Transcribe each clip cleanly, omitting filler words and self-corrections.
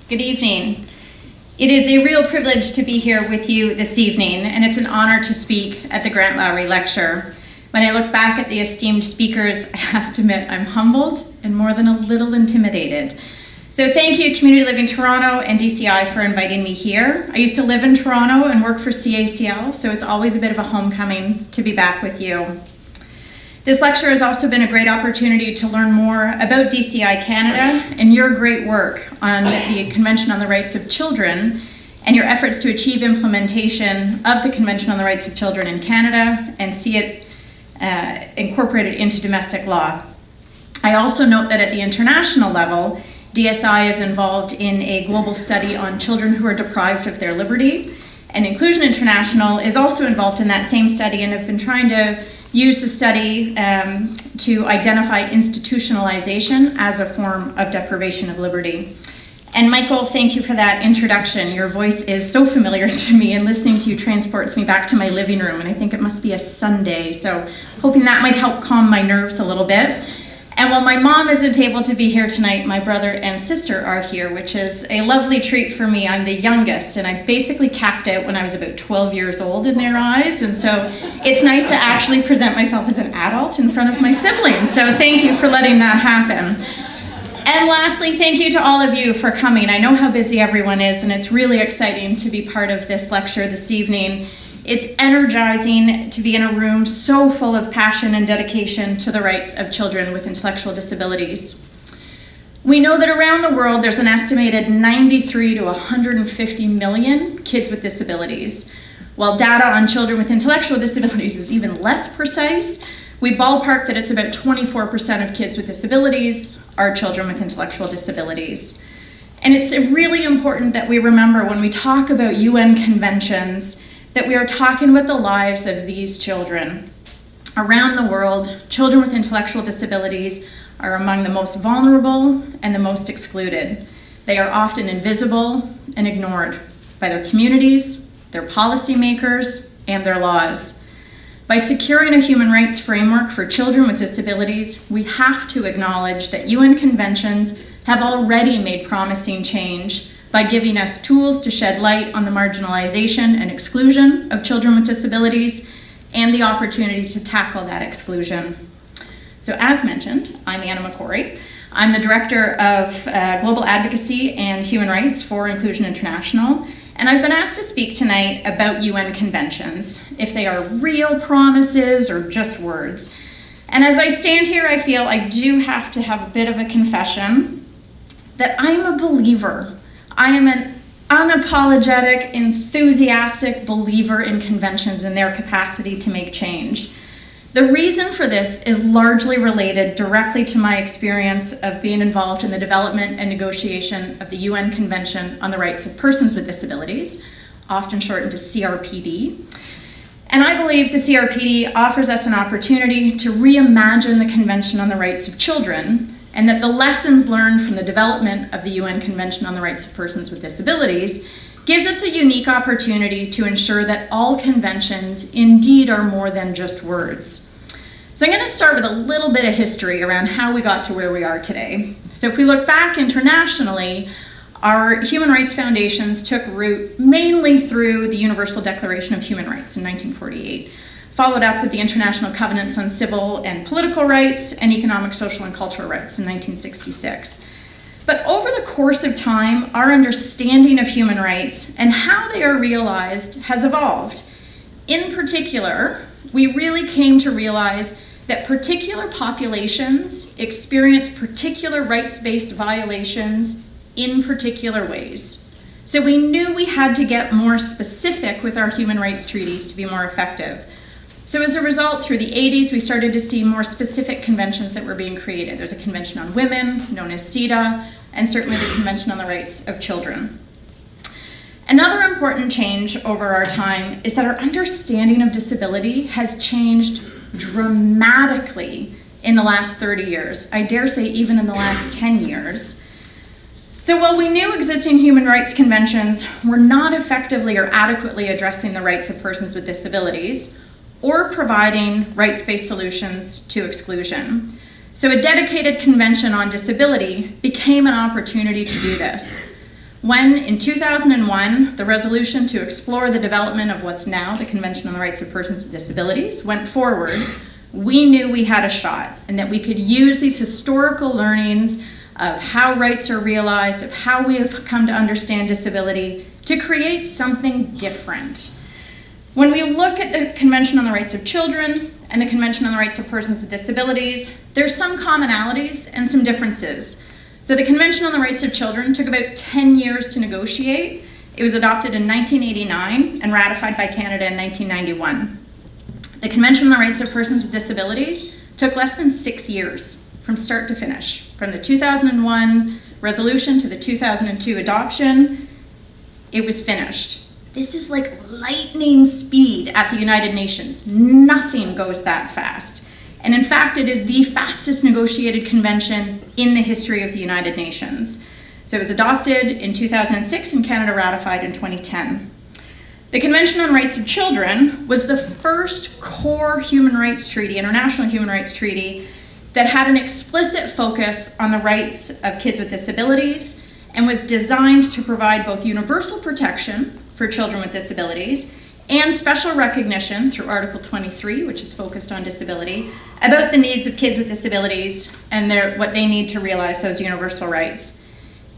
Good evening. It is a real privilege to be here with you this evening, and it's an honor to speak at the Grant Lowry Lecture. When I look back at the esteemed speakers, I have to admit I'm humbled and more than a little intimidated. So thank you, Community Living Toronto and DCI, for inviting me here. I used to live in Toronto and work for CACL, so it's always a bit of a homecoming to be back with you. This lecture has also been a great opportunity to learn more about DCI Canada and your great work on the Convention on the Rights of Children and your efforts to achieve implementation of the Convention on the Rights of Children in Canada and see it incorporated into domestic law. I also note that at the international level, DSI is involved in a global study on children who are deprived of their liberty, and Inclusion International is also involved in that same study and have been trying to use the study to identify institutionalization as a form of deprivation of liberty. And Michael, thank you for that introduction. Your voice is so familiar to me, and listening to you transports me back to my living room, and I think it must be a Sunday, so hoping that might help calm my nerves a little bit. And while my mom isn't able to be here tonight, my brother and sister are here, which is a lovely treat for me. I'm the youngest, and I basically capped out when I was about 12 years old in their eyes, and so it's nice to actually present myself as an adult in front of my siblings. So thank you for letting that happen. And lastly, thank you to all of you for coming. I know how busy everyone is, and it's really exciting to be part of this lecture this evening. It's energizing to be in a room so full of passion and dedication to the rights of children with intellectual disabilities. We know that around the world there's an estimated 93 to 150 million kids with disabilities. While data on children with intellectual disabilities is even less precise, we ballpark that it's about 24% of kids with disabilities are children with intellectual disabilities. And it's really important that we remember when we talk about UN conventions that we are talking about the lives of these children. Around the world, children with intellectual disabilities are among the most vulnerable and the most excluded. They are often invisible and ignored by their communities, their policymakers, and their laws. By securing a human rights framework for children with disabilities, we have to acknowledge that UN conventions have already made promising change by giving us tools to shed light on the marginalization and exclusion of children with disabilities and the opportunity to tackle that exclusion. So as mentioned, I'm Anna MacQuarrie. I'm the Director of Global Advocacy and Human Rights for Inclusion International, and I've been asked to speak tonight about UN conventions, if they are real promises or just words. And as I stand here, I feel I do have to have a bit of a confession that I'm a believer. I am an unapologetic, enthusiastic believer in conventions and their capacity to make change. The reason for this is largely related directly to my experience of being involved in the development and negotiation of the UN Convention on the Rights of Persons with Disabilities, often shortened to CRPD. And I believe the CRPD offers us an opportunity to reimagine the Convention on the Rights of Children, and that the lessons learned from the development of the UN Convention on the Rights of Persons with Disabilities gives us a unique opportunity to ensure that all conventions indeed are more than just words. So I'm going to start with a little bit of history around how we got to where we are today. So if we look back internationally, our human rights foundations took root mainly through the Universal Declaration of Human Rights in 1948. Followed up with the International Covenants on Civil and Political Rights and Economic, Social, and Cultural Rights in 1966. But over the course of time, our understanding of human rights and how they are realized has evolved. In particular, we really came to realize that particular populations experience particular rights-based violations in particular ways. So we knew we had to get more specific with our human rights treaties to be more effective. So as a result, through the 80s, we started to see more specific conventions that were being created. There's a convention on women, known as CEDAW, and certainly the Convention on the Rights of Children. Another important change over our time is that our understanding of disability has changed dramatically in the last 30 years. I dare say even in the last 10 years. So while we knew existing human rights conventions were not effectively or adequately addressing the rights of persons with disabilities, or providing rights-based solutions to exclusion. So a dedicated convention on disability became an opportunity to do this. When, in 2001, the resolution to explore the development of what's now the Convention on the Rights of Persons with Disabilities went forward, we knew we had a shot and that we could use these historical learnings of how rights are realized, of how we have come to understand disability, to create something different. When we look at the Convention on the Rights of Children and the Convention on the Rights of Persons with Disabilities, there's some commonalities and some differences. So the Convention on the Rights of Children took about 10 years to negotiate. It was adopted in 1989 and ratified by Canada in 1991. The Convention on the Rights of Persons with Disabilities took less than 6 years from start to finish, from the 2001 resolution to the 2002 adoption. It was finished. This is like lightning speed at the United Nations. Nothing goes that fast. And in fact, it is the fastest negotiated convention in the history of the United Nations. So it was adopted in 2006 and Canada ratified in 2010. The Convention on Rights of Children was the first core human rights treaty, international human rights treaty, that had an explicit focus on the rights of kids with disabilities and was designed to provide both universal protection for children with disabilities and special recognition through Article 23, which is focused on disability, about the needs of kids with disabilities and what they need to realize those universal rights.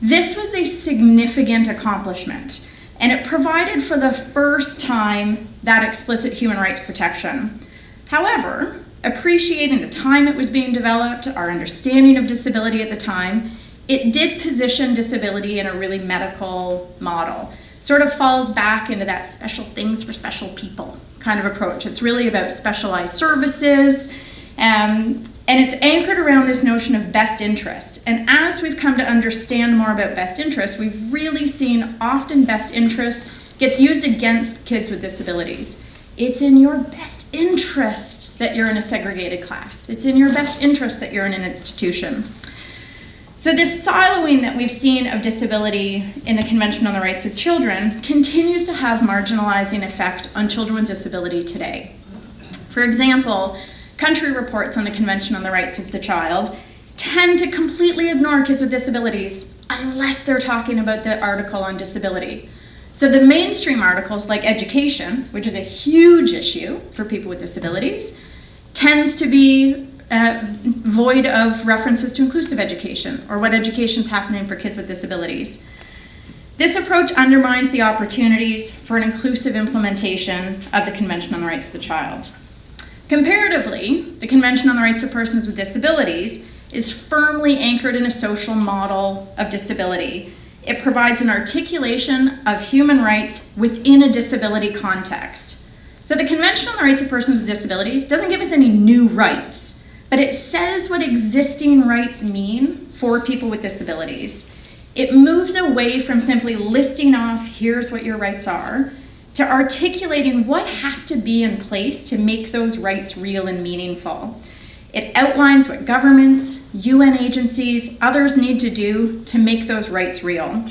This was a significant accomplishment, and it provided for the first time that explicit human rights protection. However, appreciating the time it was being developed, our understanding of disability at the time, it did position disability in a really medical model. Sort of falls back into that special things for special people kind of approach. It's really about specialized services, and it's anchored around this notion of best interest. And as we've come to understand more about best interest, we've really seen often best interest gets used against kids with disabilities. It's in your best interest that you're in a segregated class. It's in your best interest that you're in an institution. So this siloing that we've seen of disability in the Convention on the Rights of Children continues to have marginalizing effect on children with disability today. For example, country reports on the Convention on the Rights of the Child tend to completely ignore kids with disabilities unless they're talking about the article on disability. So the mainstream articles like education, which is a huge issue for people with disabilities, tends to be void of references to inclusive education or what education is happening for kids with disabilities. This approach undermines the opportunities for an inclusive implementation of the Convention on the Rights of the Child. Comparatively, the Convention on the Rights of Persons with Disabilities is firmly anchored in a social model of disability. It provides an articulation of human rights within a disability context. So the Convention on the Rights of Persons with Disabilities doesn't give us any new rights, but it says what existing rights mean for people with disabilities. It moves away from simply listing off, here's what your rights are, to articulating what has to be in place to make those rights real and meaningful. It outlines what governments, UN agencies, others need to do to make those rights real.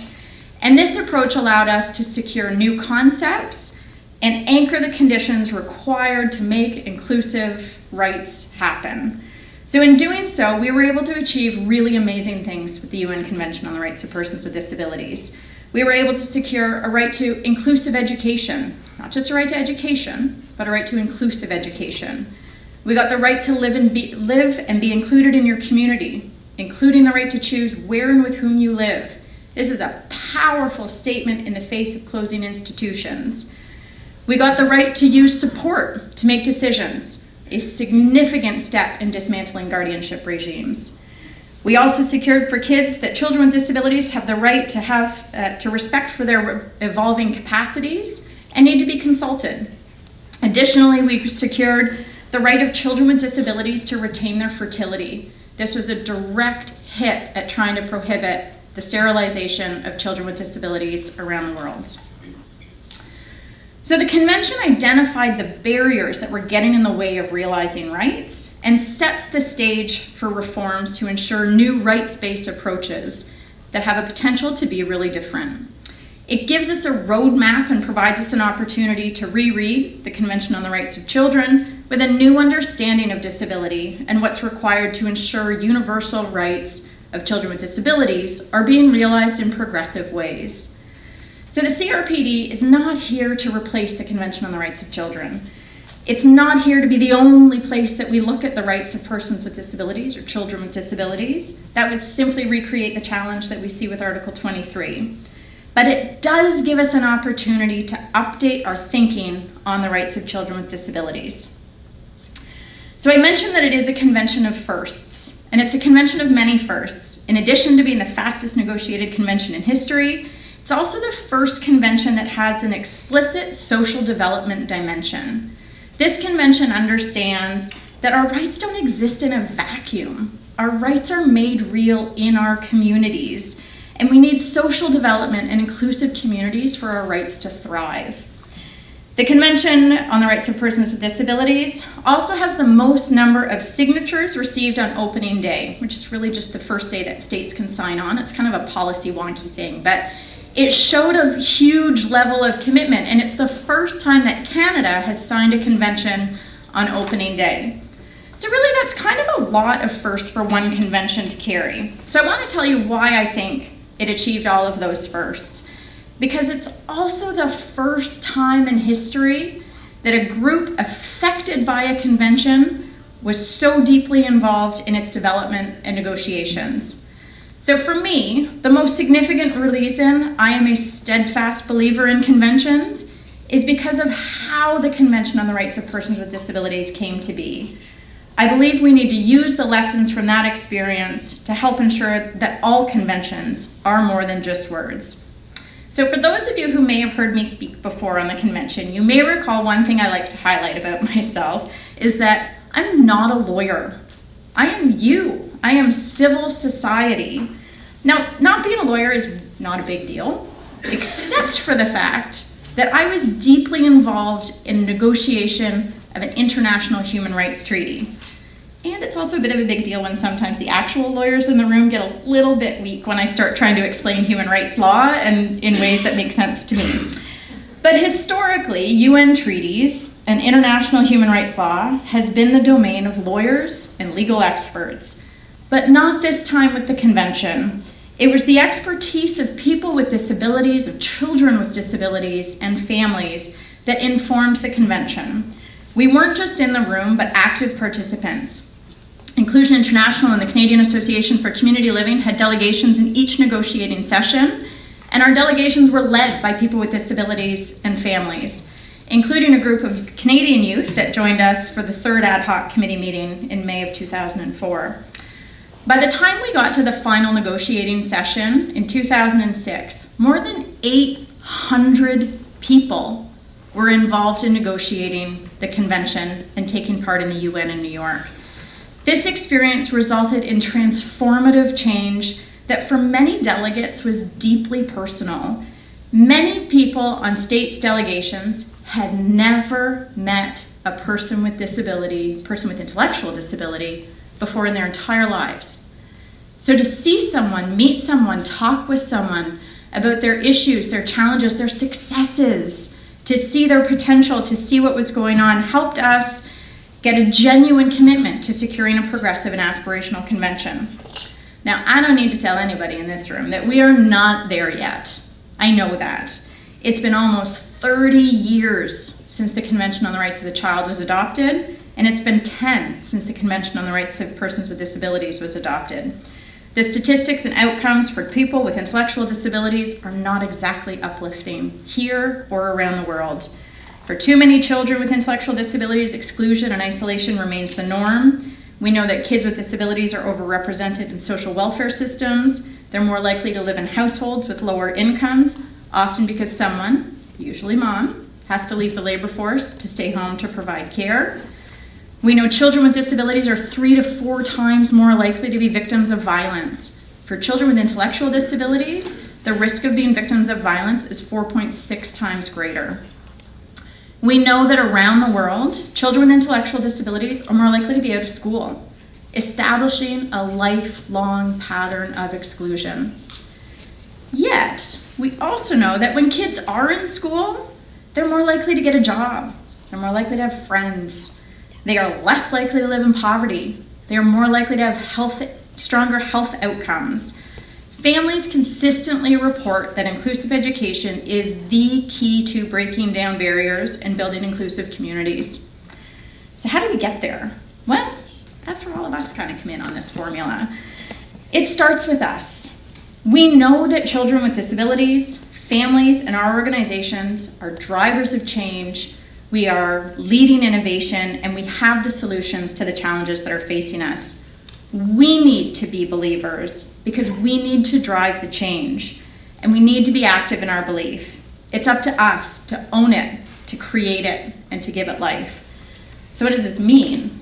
And this approach allowed us to secure new concepts and anchor the conditions required to make inclusive rights happen. So in doing so, we were able to achieve really amazing things with the UN Convention on the Rights of Persons with Disabilities. We were able to secure a right to inclusive education, not just a right to education, but a right to inclusive education. We got the right to live and be included in your community, including the right to choose where and with whom you live. This is a powerful statement in the face of closing institutions. We got the right to use support to make decisions, a significant step in dismantling guardianship regimes. We also secured for kids that children with disabilities have the right to have respect for their evolving capacities and need to be consulted. Additionally, we secured the right of children with disabilities to retain their fertility. This was a direct hit at trying to prohibit the sterilization of children with disabilities around the world. So the convention identified the barriers that were getting in the way of realizing rights and sets the stage for reforms to ensure new rights-based approaches that have a potential to be really different. It gives us a roadmap and provides us an opportunity to reread the Convention on the Rights of Children with a new understanding of disability and what's required to ensure universal rights of children with disabilities are being realized in progressive ways. So the CRPD is not here to replace the Convention on the Rights of Children. It's not here to be the only place that we look at the rights of persons with disabilities or children with disabilities. That would simply recreate the challenge that we see with Article 23. But it does give us an opportunity to update our thinking on the rights of children with disabilities. So I mentioned that it is a convention of firsts, and it's a convention of many firsts. In addition to being the fastest negotiated convention in history, it's also the first convention that has an explicit social development dimension. This convention understands that our rights don't exist in a vacuum. Our rights are made real in our communities, and we need social development and inclusive communities for our rights to thrive. The Convention on the Rights of Persons with Disabilities also has the most number of signatures received on opening day, which is really just the first day that states can sign on. It's kind of a policy wonky thing, but it showed a huge level of commitment, and it's the first time that Canada has signed a convention on opening day. So really that's kind of a lot of firsts for one convention to carry. So I want to tell you why I think it achieved all of those firsts. Because it's also the first time in history that a group affected by a convention was so deeply involved in its development and negotiations. So for me, the most significant reason I am a steadfast believer in conventions is because of how the Convention on the Rights of Persons with Disabilities came to be. I believe we need to use the lessons from that experience to help ensure that all conventions are more than just words. So for those of you who may have heard me speak before on the convention, you may recall one thing I like to highlight about myself is that I'm not a lawyer. I am you. I am civil society. Now, not being a lawyer is not a big deal, except for the fact that I was deeply involved in negotiation of an international human rights treaty. And it's also a bit of a big deal when sometimes the actual lawyers in the room get a little bit weak when I start trying to explain human rights law and in ways that make sense to me. But historically, UN treaties and international human rights law has been the domain of lawyers and legal experts, but not this time with the convention. It was the expertise of people with disabilities, of children with disabilities, and families that informed the convention. We weren't just in the room, but active participants. Inclusion International and the Canadian Association for Community Living had delegations in each negotiating session, and our delegations were led by people with disabilities and families, including a group of Canadian youth that joined us for the third ad hoc committee meeting in May of 2004. By the time we got to the final negotiating session in 2006, more than 800 people were involved in negotiating the convention and taking part in the UN in New York. This experience resulted in transformative change that for many delegates was deeply personal. Many people on states delegations had never met a person with disability, person with intellectual disability, before in their entire lives. So to see someone, meet someone, talk with someone about their issues, their challenges, their successes, to see their potential, to see what was going on, helped us get a genuine commitment to securing a progressive and aspirational convention. Now, I don't need to tell anybody in this room that we are not there yet. I know that. It's been almost 30 years since the Convention on the Rights of the Child was adopted, and it's been 10 since the Convention on the Rights of Persons with Disabilities was adopted. The statistics and outcomes for people with intellectual disabilities are not exactly uplifting here or around the world. For too many children with intellectual disabilities, exclusion and isolation remains the norm. We know that kids with disabilities are overrepresented in social welfare systems. They're more likely to live in households with lower incomes, often because someone, usually mom, has to leave the labor force to stay home to provide care. We know children with disabilities are 3 to 4 times more likely to be victims of violence. For children with intellectual disabilities, the risk of being victims of violence is 4.6 times greater. We know that around the world, children with intellectual disabilities are more likely to be out of school, establishing a lifelong pattern of exclusion. Yet, we also know that when kids are in school, they're more likely to get a job. They're more likely to have friends. They are less likely to live in poverty. They are more likely to have stronger health outcomes. Families consistently report that inclusive education is the key to breaking down barriers and building inclusive communities. So how do we get there? Well, that's where all of us kind of come in on this formula. It starts with us. We know that children with disabilities, families, and our organizations are drivers of change. We are leading innovation, and we have the solutions to the challenges that are facing us. We need to be believers because we need to drive the change, and we need to be active in our belief. It's up to us to own it, to create it, and to give it life. So what does this mean?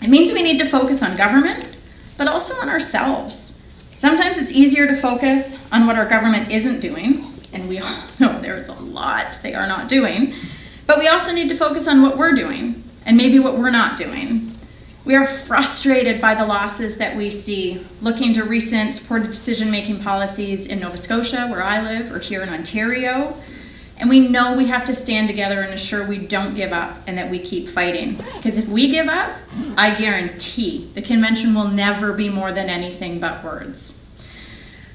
It means we need to focus on government, but also on ourselves. Sometimes it's easier to focus on what our government isn't doing, and we all know there's a lot they are not doing, but we also need to focus on what we're doing, and maybe what we're not doing. We are frustrated by the losses that we see, looking to recent supported decision-making policies in Nova Scotia, where I live, or here in Ontario. And we know we have to stand together and ensure we don't give up and that we keep fighting. Because if we give up, I guarantee the convention will never be more than anything but words.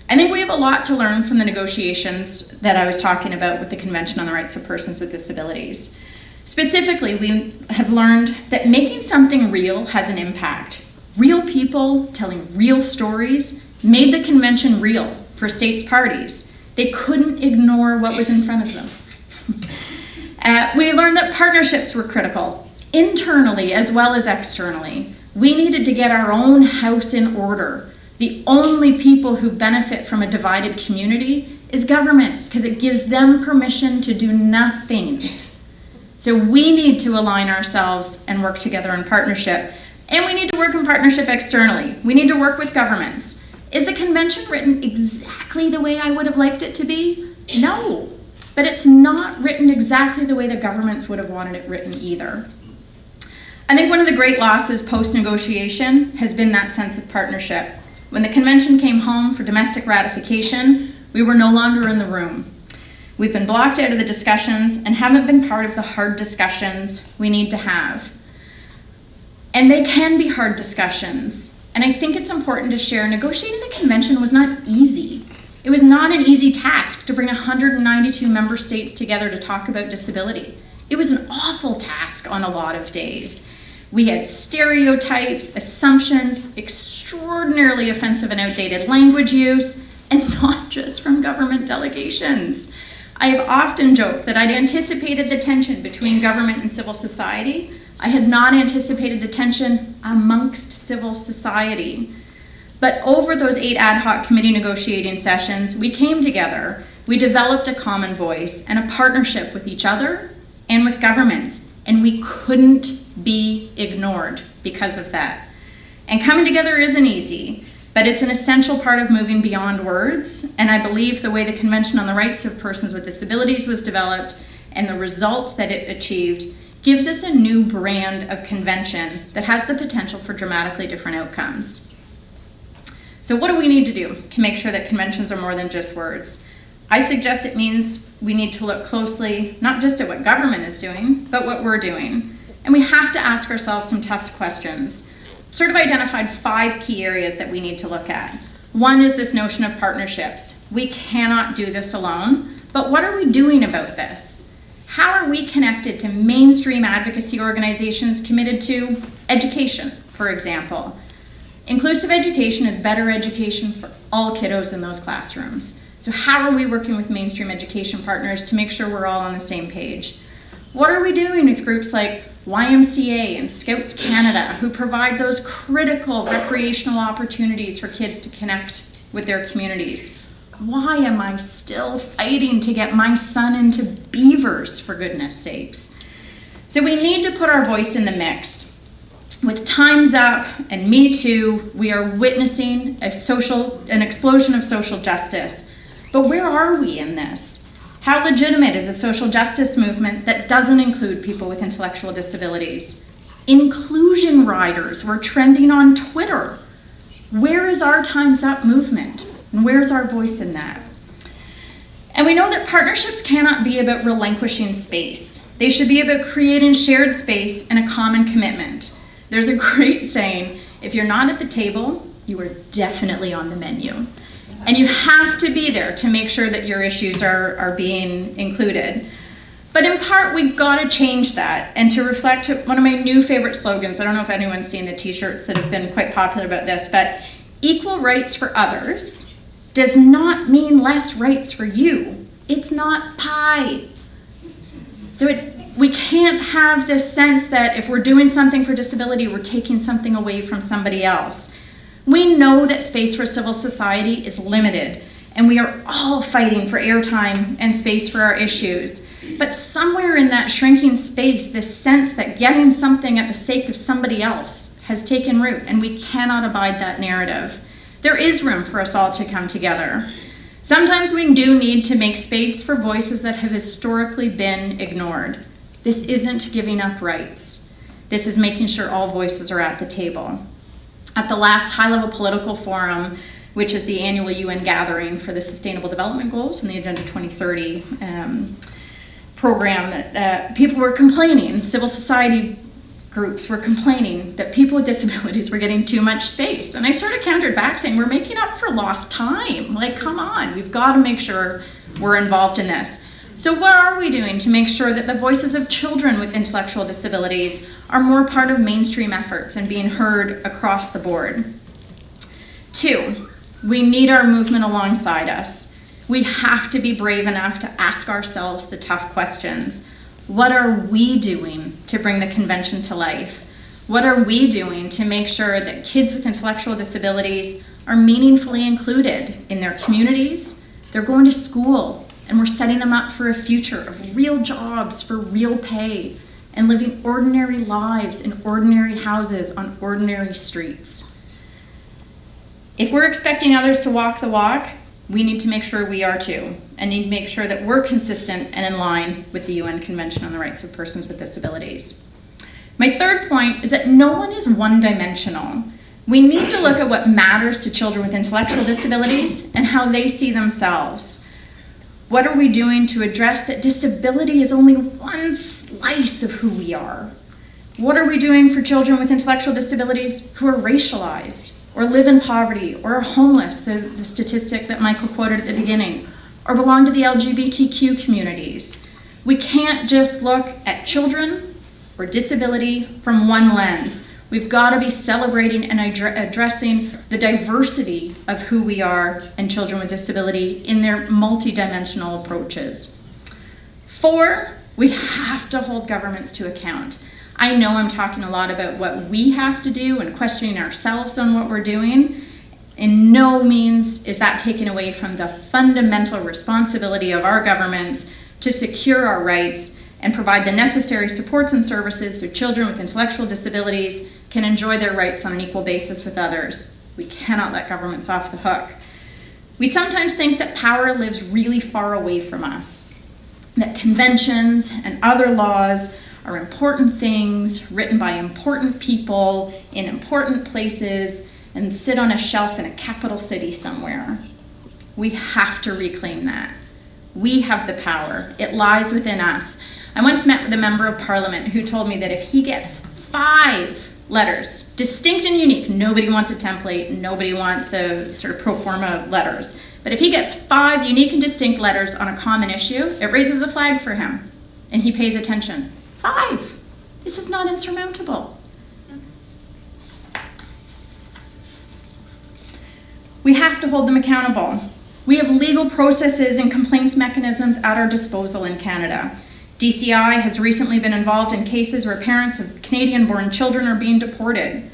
I think we have a lot to learn from the negotiations that I was talking about with the Convention on the Rights of Persons with Disabilities. Specifically, we have learned that making something real has an impact. Real people telling real stories made the convention real for states' parties. They couldn't ignore what was in front of them. We learned that partnerships were critical, internally as well as externally. We needed to get our own house in order. The only people who benefit from a divided community is government, because it gives them permission to do nothing. So we need to align ourselves and work together in partnership. And we need to work in partnership externally. We need to work with governments. Is the convention written exactly the way I would have liked it to be? No, but it's not written exactly the way the governments would have wanted it written either. I think one of the great losses post-negotiation has been that sense of partnership. When the convention came home for domestic ratification, we were no longer in the room. We've been blocked out of the discussions and haven't been part of the hard discussions we need to have. And they can be hard discussions. And I think it's important to share, negotiating the convention was not easy. It was not an easy task to bring 192 member states together to talk about disability. It was an awful task on a lot of days. We had stereotypes, assumptions, extraordinarily offensive and outdated language use, and not just from government delegations. I have often joked that I'd anticipated the tension between government and civil society. I had not anticipated the tension amongst civil society. But over those 8 ad hoc committee negotiating sessions, we came together. We developed a common voice and a partnership with each other and with governments, and we couldn't be ignored because of that. And coming together isn't easy, but it's an essential part of moving beyond words, and I believe the way the Convention on the Rights of Persons with Disabilities was developed and the results that it achieved gives us a new brand of convention that has the potential for dramatically different outcomes. So what do we need to do to make sure that conventions are more than just words? I suggest it means we need to look closely, not just at what government is doing, but what we're doing. And we have to ask ourselves some tough questions. Sort of identified 5 key areas that we need to look at. One is this notion of partnerships. We cannot do this alone, but what are we doing about this? How are we connected to mainstream advocacy organizations committed to education, for example? Inclusive education is better education for all kiddos in those classrooms. So how are we working with mainstream education partners to make sure we're all on the same page? What are we doing with groups like YMCA and Scouts Canada, who provide those critical recreational opportunities for kids to connect with their communities? Why am I still fighting to get my son into beavers, for goodness sakes? So we need to put our voice in the mix. With Time's Up and Me Too, we are witnessing an explosion of social justice. But where are we in this? How legitimate is a social justice movement that doesn't include people with intellectual disabilities? Inclusion riders were trending on Twitter. Where is our Time's Up movement? And where's our voice in that? And we know that partnerships cannot be about relinquishing space. They should be about creating shared space and a common commitment. There's a great saying, if you're not at the table, you are definitely on the menu. And you have to be there to make sure that your issues are being included. But in part, we've got to change that and to reflect one of my new favorite slogans. I don't know if anyone's seen the t-shirts that have been quite popular about this, but equal rights for others does not mean less rights for you. It's not pie. So we can't have this sense that if we're doing something for disability, we're taking something away from somebody else. We know that space for civil society is limited, and we are all fighting for airtime and space for our issues. But somewhere in that shrinking space, this sense that getting something at the sake of somebody else has taken root, and we cannot abide that narrative. There is room for us all to come together. Sometimes we do need to make space for voices that have historically been ignored. This isn't giving up rights. This is making sure all voices are at the table. At the last high-level political forum, which is the annual UN gathering for the Sustainable Development Goals and the Agenda 2030 program, people were complaining, civil society groups were complaining that people with disabilities were getting too much space. And I sort of countered back saying, we're making up for lost time. Like, come on, we've got to make sure we're involved in this. So what are we doing to make sure that the voices of children with intellectual disabilities are more part of mainstream efforts and being heard across the board? 2, we need our movement alongside us. We have to be brave enough to ask ourselves the tough questions. What are we doing to bring the convention to life? What are we doing to make sure that kids with intellectual disabilities are meaningfully included in their communities? They're going to school, and we're setting them up for a future of real jobs for real pay and living ordinary lives in ordinary houses on ordinary streets. If we're expecting others to walk the walk, we need to make sure we are too, and need to make sure that we're consistent and in line with the UN Convention on the Rights of Persons with Disabilities. My third point is that no one is one-dimensional. We need to look at what matters to children with intellectual disabilities and how they see themselves. What are we doing to address that disability is only one slice of who we are? What are we doing for children with intellectual disabilities who are racialized, or live in poverty, or are homeless, the statistic that Michael quoted at the beginning, or belong to the LGBTQ communities? We can't just look at children or disability from one lens. We've got to be celebrating and addressing the diversity of who we are and children with disability in their multidimensional approaches. 4, we have to hold governments to account. I know I'm talking a lot about what we have to do and questioning ourselves on what we're doing. In no means is that taken away from the fundamental responsibility of our governments to secure our rights and provide the necessary supports and services so children with intellectual disabilities can enjoy their rights on an equal basis with others. We cannot let governments off the hook. We sometimes think that power lives really far away from us, that conventions and other laws are important things written by important people in important places and sit on a shelf in a capital city somewhere. We have to reclaim that. We have the power. It lies within us. I once met with a member of parliament who told me that if he gets 5 letters, distinct and unique, nobody wants a template, nobody wants the sort of pro forma letters, but if he gets 5 unique and distinct letters on a common issue, it raises a flag for him and he pays attention. 5. This is not insurmountable. We have to hold them accountable. We have legal processes and complaints mechanisms at our disposal in Canada. DCI has recently been involved in cases where parents of Canadian-born children are being deported.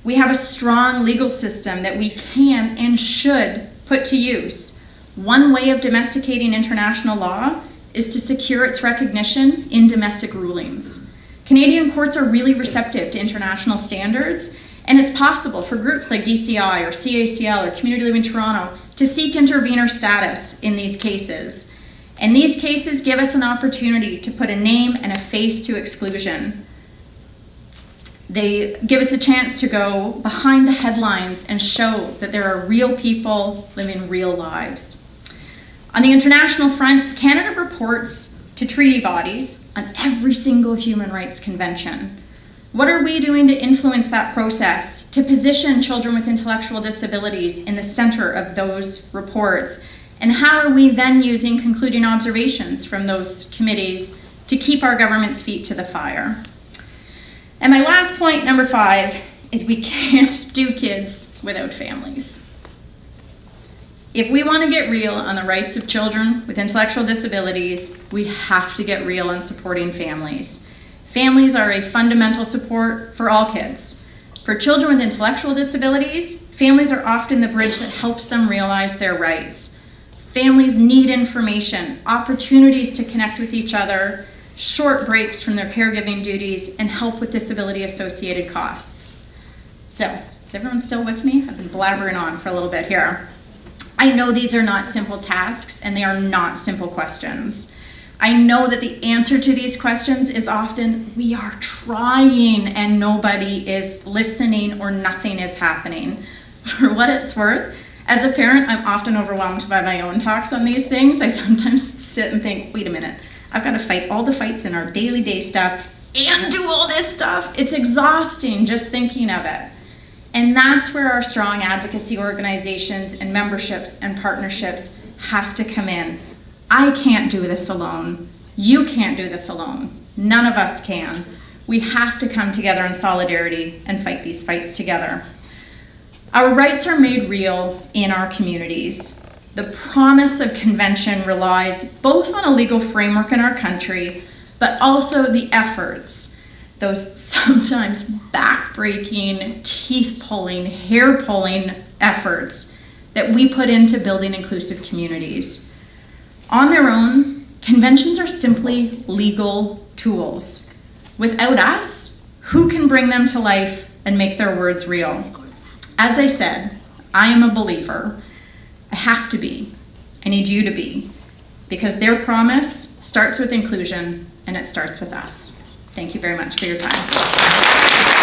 We have a strong legal system that we can and should put to use. One way of domesticating international law is to secure its recognition in domestic rulings. Canadian courts are really receptive to international standards, and it's possible for groups like DCI or CACL or Community Living Toronto to seek intervenor status in these cases. And these cases give us an opportunity to put a name and a face to exclusion. They give us a chance to go behind the headlines and show that there are real people living real lives. On the international front, Canada reports to treaty bodies on every single human rights convention. What are we doing to influence that process, to position children with intellectual disabilities in the center of those reports? And how are we then using concluding observations from those committees to keep our government's feet to the fire? And my last point, number 5, is we can't do kids without families. If we want to get real on the rights of children with intellectual disabilities, we have to get real on supporting families. Families are a fundamental support for all kids. For children with intellectual disabilities, families are often the bridge that helps them realize their rights. Families need information, opportunities to connect with each other, short breaks from their caregiving duties, and help with disability-associated costs. So, is everyone still with me? I've been blabbering on for a little bit here. I know these are not simple tasks, and they are not simple questions. I know that the answer to these questions is often, we are trying and nobody is listening or nothing is happening. For what it's worth, as a parent, I'm often overwhelmed by my own talks on these things. I sometimes sit and think, wait a minute, I've got to fight all the fights in our daily stuff and do all this stuff. It's exhausting just thinking of it. And that's where our strong advocacy organizations and memberships and partnerships have to come in. I can't do this alone. You can't do this alone. None of us can. We have to come together in solidarity and fight these fights together. Our rights are made real in our communities. The promise of convention relies both on a legal framework in our country, but also the efforts, those sometimes back-breaking, teeth-pulling, hair-pulling efforts that we put into building inclusive communities. On their own, conventions are simply legal tools. Without us, who can bring them to life and make their words real? As I said, I am a believer. I have to be. I need you to be. Because their promise starts with inclusion, and it starts with us. Thank you very much for your time.